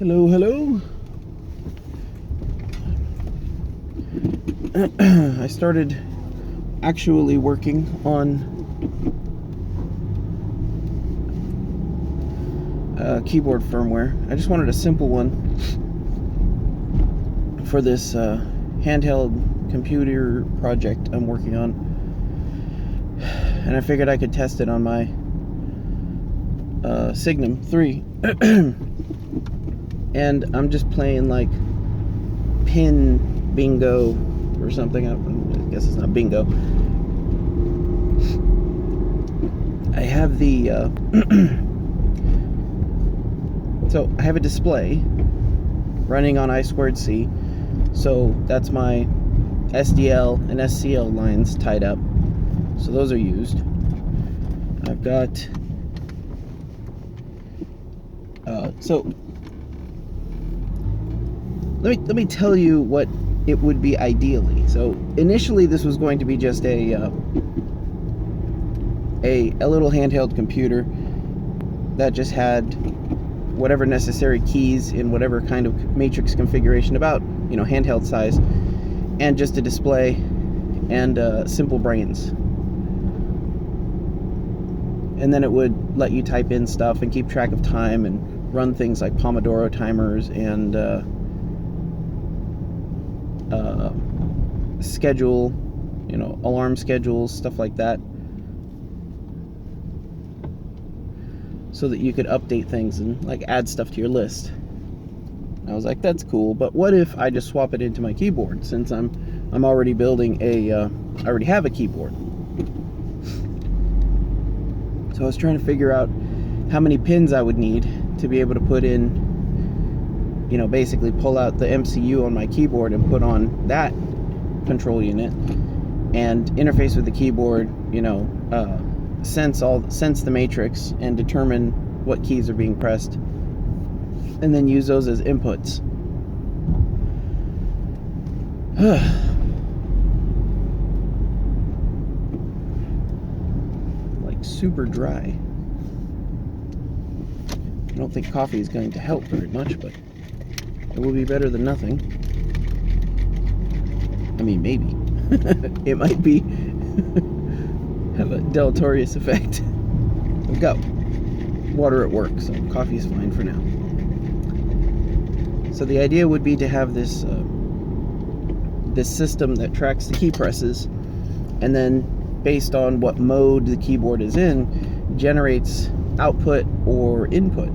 Hello, hello. I started actually working on keyboard firmware. I just wanted a simple one for this handheld computer project I'm working on, and I figured I could test it on my Signum 3. And I'm just playing like pin bingo or something. I guess it's not bingo. I have the so I have a display running on I2C, so that's my SDL and SCL lines tied up, so those are used. I've got so let me tell you what it would be ideally. So initially this was going to be just a little handheld computer that just had whatever necessary keys in whatever kind of matrix configuration, about, you know, handheld size, and just a display and simple brains. And then it would let you type in stuff and keep track of time and run things like Pomodoro timers and schedule, you know, alarm schedules, stuff like that, so that you could update things and like add stuff to your list. I was like, that's cool, but what if I just swap it into my keyboard, since I'm already building I already have a keyboard. So I was trying to figure out how many pins I would need to be able to put in, you know, basically pull out the MCU on my keyboard and put on that control unit and interface with the keyboard, you know, sense the matrix and determine what keys are being pressed, and then use those as inputs. Like super dry. I don't think coffee is going to help very much, but it will be better than nothing. I mean, maybe. It might be have a deleterious effect. I've got water at work, so coffee is fine for now. So the idea would be to have this this system that tracks the key presses, and then based on what mode the keyboard is in, generates output or input.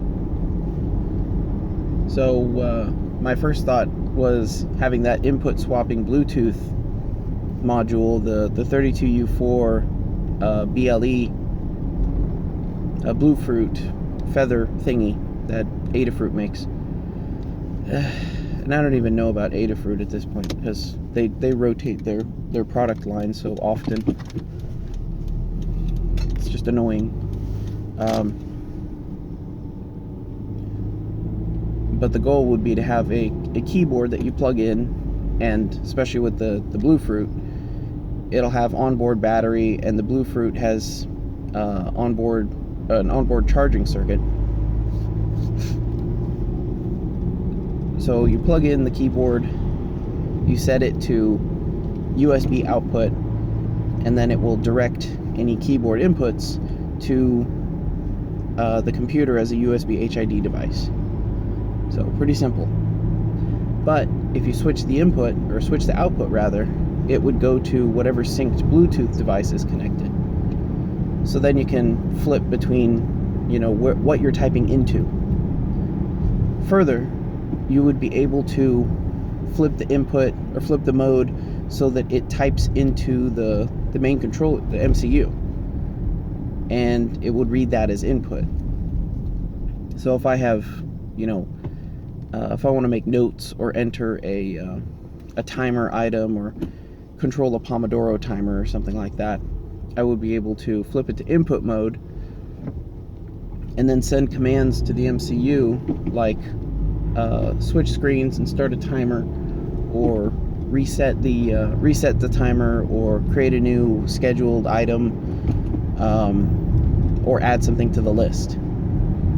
So my first thought was having that input swapping Bluetooth module, the 32U4 BLE Bluefruit feather thingy that Adafruit makes. And I don't even know about Adafruit at this point, because they rotate their product line so often. It's just annoying. But the goal would be to have a keyboard that you plug in, and especially with the Bluefruit, it'll have onboard battery, and the Bluefruit has an onboard charging circuit. So you plug in the keyboard, you set it to USB output, and then it will direct any keyboard inputs to the computer as a USB HID device. So pretty simple. But if you switch the input, or switch the output rather, it would go to whatever synced Bluetooth device is connected. So then you can flip between, you know, what you're typing into. Further, you would be able to flip the input or flip the mode so that it types into the main controller, the MCU, and it would read that as input. So if I have, you know, if I want to make notes or enter a timer item or control a Pomodoro timer or something like that, I would be able to flip it to input mode and then send commands to the MCU like switch screens and start a timer, or reset the timer, or create a new scheduled item, or add something to the list.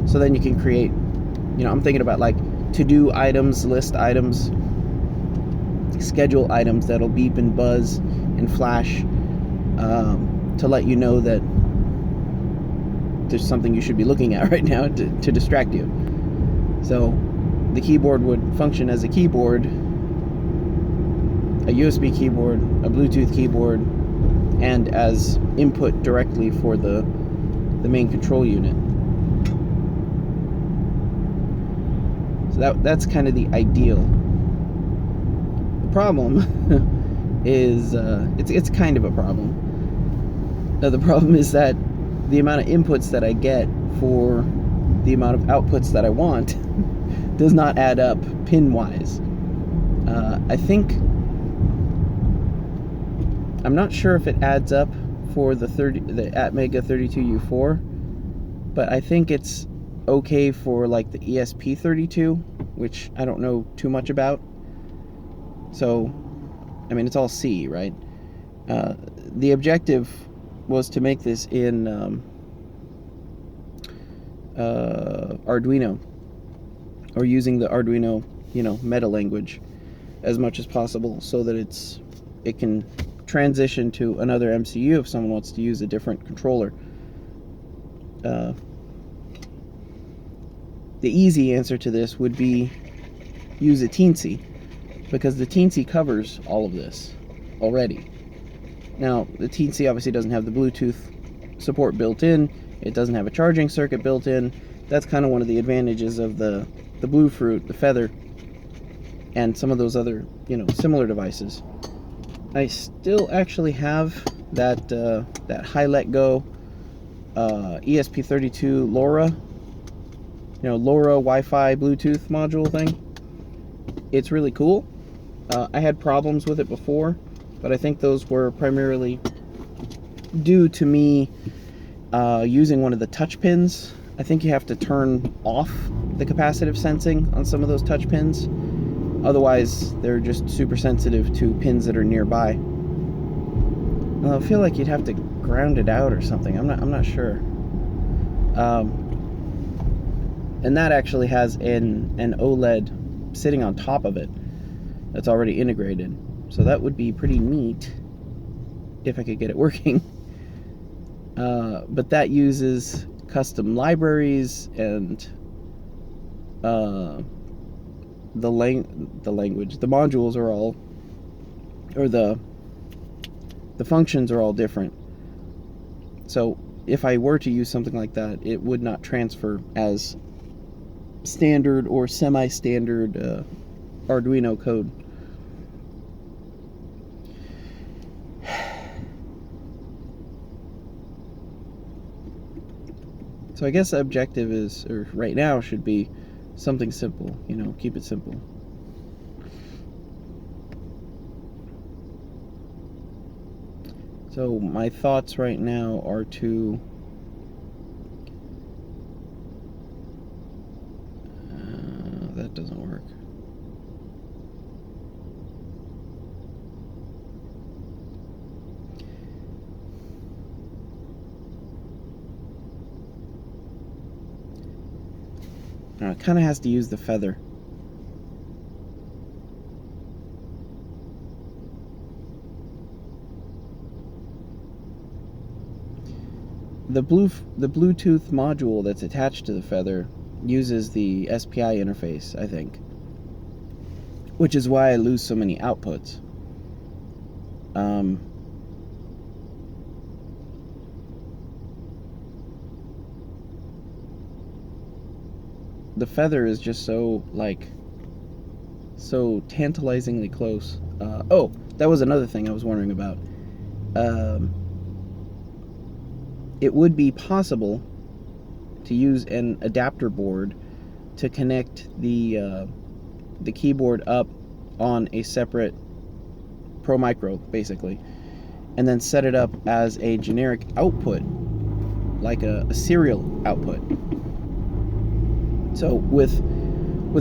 So then you can create, you know, I'm thinking about like to-do items, list items, schedule items that'll beep and buzz and flash to let you know that there's something you should be looking at right now to distract you. So the keyboard would function as a keyboard, a USB keyboard, a Bluetooth keyboard, and as input directly for the main control unit. So that's kind of the ideal. The problem is it's kind of a problem. Now, the problem is that the amount of inputs that I get for the amount of outputs that I want does not add up pin-wise. I think, I'm not sure if it adds up for the Atmega 32U4, but I think it's okay for like the ESP32, which I don't know too much about. So, I mean, it's all C, right? The objective was to make this in Arduino, or using the Arduino, meta language as much as possible, so that it can transition to another MCU if someone wants to use a different controller. The easy answer to this would be use a Teensy, because the Teensy covers all of this already. Now, the Teensy obviously doesn't have the Bluetooth support built in. It doesn't have a charging circuit built in. That's kind of one of the advantages of the Bluefruit, the Feather, and some of those other, similar devices. I still actually have that high-let go ESP32 LoRa, LoRa Wi-Fi Bluetooth module thing. It's really cool. I had problems with it before, but I think those were primarily due to me using one of the touch pins. I think you have to turn off the capacitive sensing on some of those touch pins. Otherwise, they're just super sensitive to pins that are nearby. Well, I feel like you'd have to ground it out or something. I'm not sure. And that actually has an OLED sitting on top of it that's already integrated. So that would be pretty neat if I could get it working. But that uses custom libraries and the language. The modules are all, or the functions are all different. So if I were to use something like that, it would not transfer as standard or semi-standard Arduino code. So I guess the objective is, or right now should be, something simple, keep it simple. So my thoughts right now are to that doesn't work. Now it kind of has to use the Feather. The Bluetooth module that's attached to the Feather uses the SPI interface, I think, which is why I lose so many outputs. The Feather is just so tantalizingly close. Oh, that was another thing I was wondering about. It would be possible to use an adapter board to connect the keyboard up on a separate Pro Micro, basically, and then set it up as a generic output, like a serial output. So with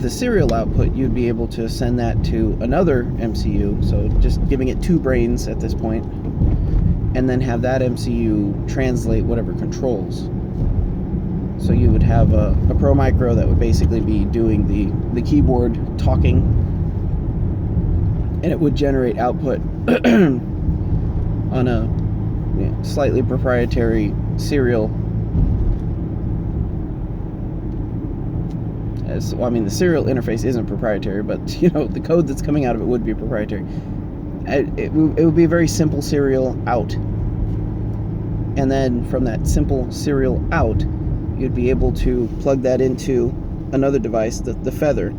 a serial output, you'd be able to send that to another MCU, so just giving it two brains at this point, and then have that MCU translate whatever controls. So you would have a Pro Micro that would basically be doing the keyboard talking, and it would generate output on a slightly proprietary serial. Well, I mean, the serial interface isn't proprietary, but the code that's coming out of it would be proprietary. It would be a very simple serial out, and then from that simple serial out, you'd be able to plug that into another device, the Feather,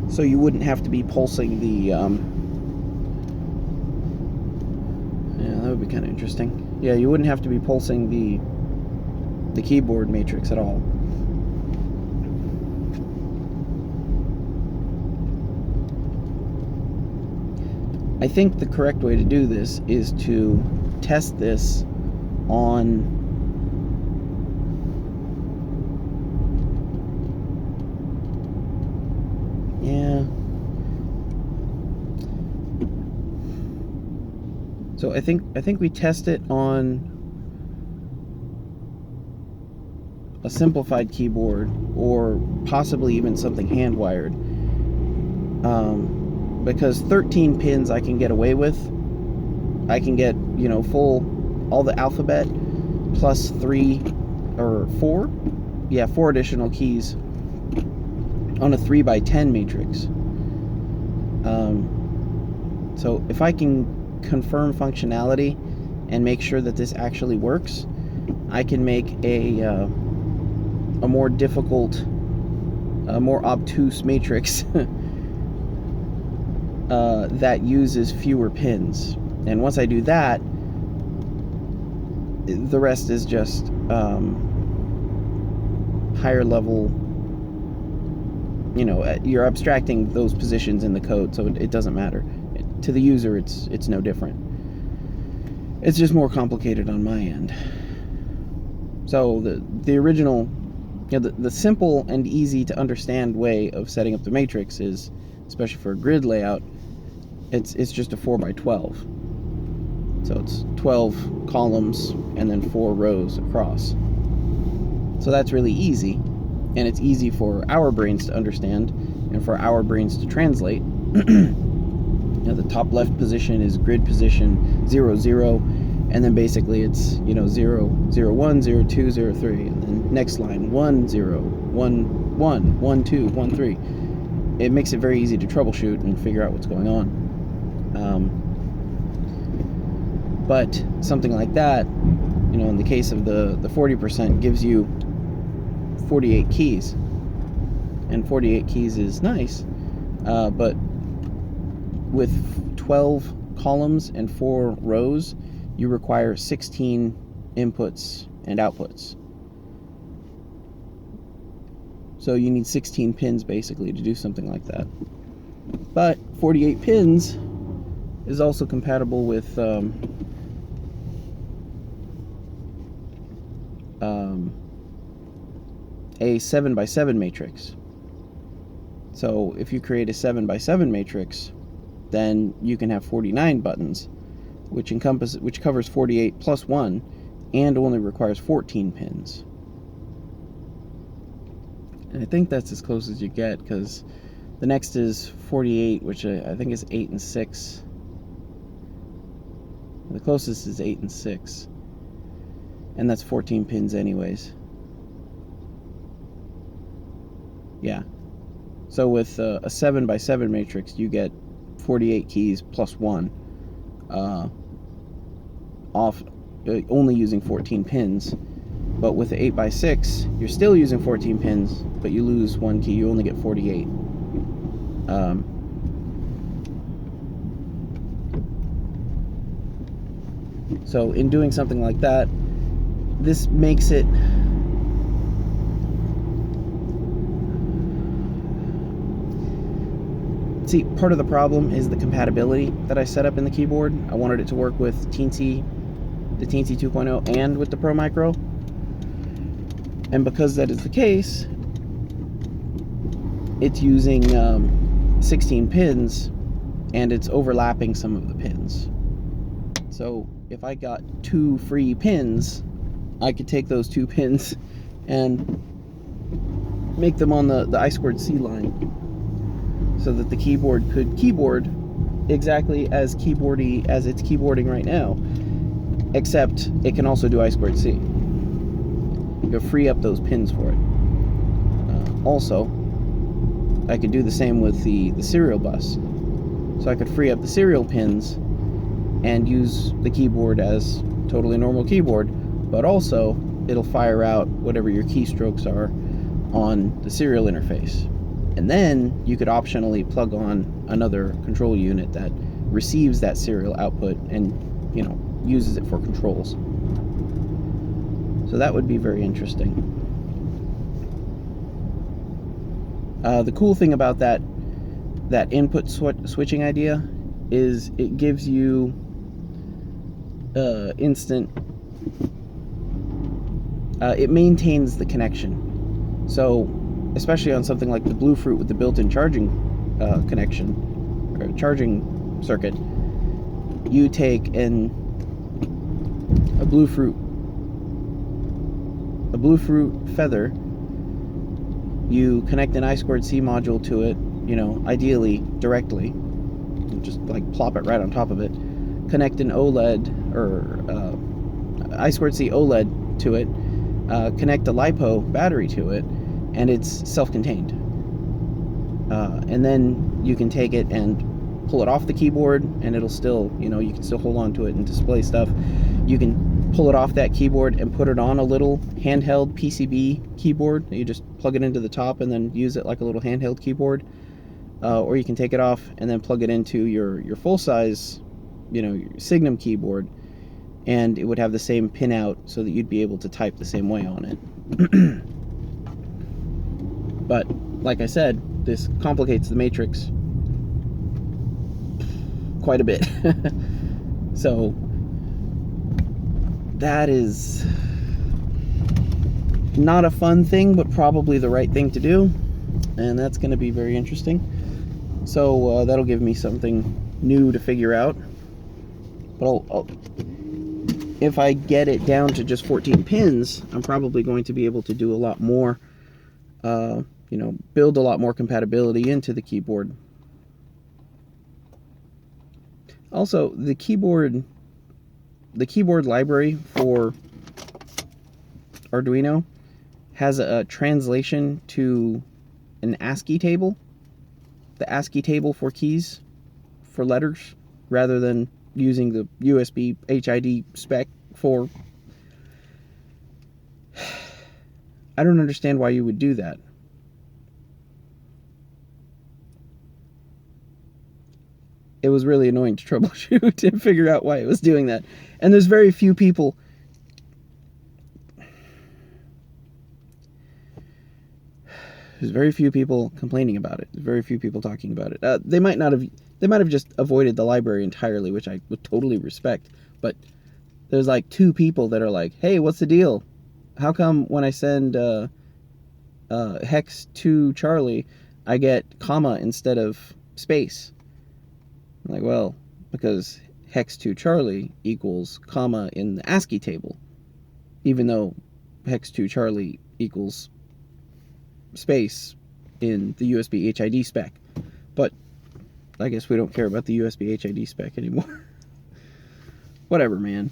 so you wouldn't have to be pulsing the yeah, that would be kind of interesting. Yeah, you wouldn't have to be pulsing the keyboard matrix at all. I think the correct way to do this is to test this on so I think we test it on a simplified keyboard, or possibly even something hand wired, because 13 pins I can get away with. I can get all the alphabet plus 3 or 4 4 additional keys on a 3x10 matrix. So if I can confirm functionality and make sure that this actually works, I can make a more difficult, a more obtuse matrix that uses fewer pins. And once I do that, the rest is just higher level. You're abstracting those positions in the code, so it doesn't matter. To the user, it's no different. It's just more complicated on my end. So the original, the simple and easy to understand way of setting up the matrix is, especially for a grid layout, it's just a 4x12. So it's 12 columns and then 4 rows across. So that's really easy, and it's easy for our brains to understand and for our brains to translate. The top left position is grid position 0, 0, and then basically it's 0, 0, 1, 0, 2, 0, 3, and then next line 1, 0, 1, 1, 1, 2, 1, 3. It makes it very easy to troubleshoot and figure out what's going on. But something like that, in the case of the 40%, gives you 48 keys, and 48 keys is nice, but with 12 columns and 4 rows, you require 16 inputs and outputs. So you need 16 pins basically to do something like that. But 48 pins is also compatible with a 7x7 matrix. So if you create a 7x7 matrix, then you can have 49 buttons, which covers 48 plus 1, and only requires 14 pins. And I think that's as close as you get, because the next is 48, which I think is 8 and 6. The closest is 8 and 6, and that's 14 pins anyways. Yeah. So with a 7x7 matrix, you get 48 keys plus 1, only using 14 pins. But with the 8x6, you're still using 14 pins, but you lose 1 key. You only get 48. So in doing something like that, this makes it see, part of the problem is the compatibility that I set up in the keyboard. I wanted it to work with Teensy, the Teensy 2.0, and with the Pro Micro. And because that is the case, it's using 16 pins, and it's overlapping some of the pins. So if I got 2 free pins, I could take those 2 pins and make them on the I2C line, so that the keyboard could keyboard exactly as keyboardy as it's keyboarding right now, except it can also do I2C. You can free up those pins for it. Also, I could do the same with the serial bus. So I could free up the serial pins and use the keyboard as totally normal keyboard, but also it'll fire out whatever your keystrokes are on the serial interface. And then you could optionally plug on another control unit that receives that serial output and, you know, uses it for controls. So that would be very interesting. The cool thing about that input switching idea is it gives you instant, it maintains the connection. So especially on something like the Bluefruit with the built-in charging connection, or charging circuit, you take a Bluefruit feather, you connect an I2C module to it, you know, ideally directly, just like plop it right on top of it, connect an OLED or I2C OLED to it, connect a LiPo battery to it, and it's self-contained. And then you can take it and pull it off the keyboard, and it'll still, you know, you can still hold on to it and display stuff. You can pull it off that keyboard and put it on a little handheld PCB keyboard. You just plug it into the top and then use it like a little handheld keyboard. Or you can take it off and then plug it into your full-size, you know, your Signum keyboard, and it would have the same pinout so that you'd be able to type the same way on it. But like I said, this complicates the matrix quite a bit. So that is not a fun thing, but probably the right thing to do, and that's going to be very interesting. So that'll give me something new to figure out. But if I get it down to just 14 pins, I'm probably going to be able to do a lot more, you know, build a lot more compatibility into the keyboard. Also, the keyboard library for Arduino has a translation to an ASCII table, the ASCII table for keys, for letters, rather than using the USB HID spec for... I don't understand why you would do that. It was really annoying to troubleshoot and figure out why it was doing that. And there's very few people... There's very few people complaining about it. There's very few people talking about it. They might have just avoided the library entirely, which I would totally respect. But there's like 2 people that are like, "Hey, what's the deal? How come when I send hex to Charlie, I get comma instead of space?" I'm like, well, because hex to Charlie equals comma in the ASCII table, even though hex to Charlie equals space in the USB HID spec. But I guess we don't care about the USB HID spec anymore. Whatever, man.